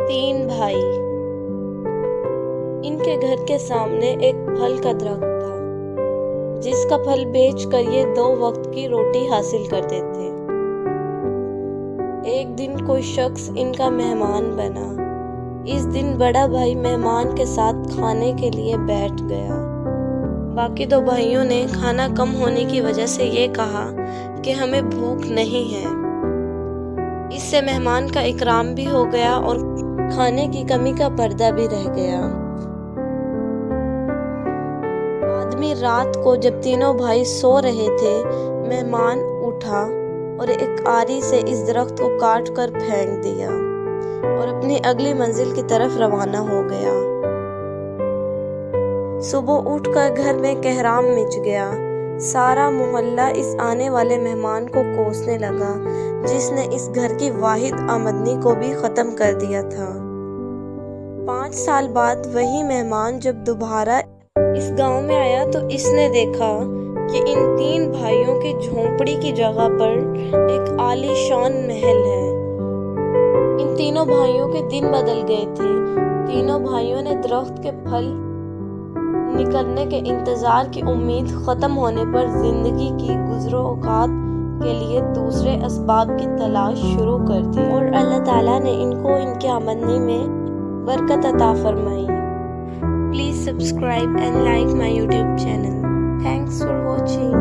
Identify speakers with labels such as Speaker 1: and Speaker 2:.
Speaker 1: تین بھائی۔ ان کے گھر کے سامنے ایک پھل کا درخت تھا جس کا پھل بیچ کر یہ 2 وقت کی روٹی حاصل کرتے تھے۔ ایک دن کوئی شخص ان کا مہمان بنا۔ اس دن بڑا بھائی مہمان کے ساتھ کھانے کے لیے بیٹھ گیا۔ باقی 2 بھائیوں نے کھانا کم ہونے کی وجہ سے یہ کہا کہ ہمیں بھوک نہیں ہے۔ اس سے مہمان کا اکرام بھی ہو گیا اور کھانے کی کمی کا پردہ بھی رہ گیا۔ آدمی رات کو جب تینوں بھائی سو رہے تھے، مہمان اٹھا اور ایک آری سے اس درخت کو کاٹ کر پھینک دیا اور اپنی اگلی منزل کی طرف روانہ ہو گیا۔ صبح اٹھ کر گھر میں کہرام مچ گیا۔ سارا محلہ اس آنے والے مہمان کو کوسنے لگا جس نے اس گھر کی واحد آمدنی کو بھی ختم کر دیا تھا۔ 5 سال بعد وہی مہمان جب دوبارہ اس گاؤں میں آیا تو اس نے دیکھا کہ ان 3 بھائیوں کی جھونپڑی کی جگہ پر ایک عالی شان محل ہے۔ ان تینوں بھائیوں کے دن بدل گئے تھے۔ تینوں بھائیوں نے درخت کے پھل نکلنے کے انتظار کی امید ختم ہونے پر زندگی کی گزر و اوقات کے لیے دوسرے اسباب کی تلاش شروع کر دی اور اللہ تعالیٰ نے ان کو ان کی آمدنی میں برکت عطا فرمائی۔ Please subscribe and like my YouTube channel. Thanks for watching.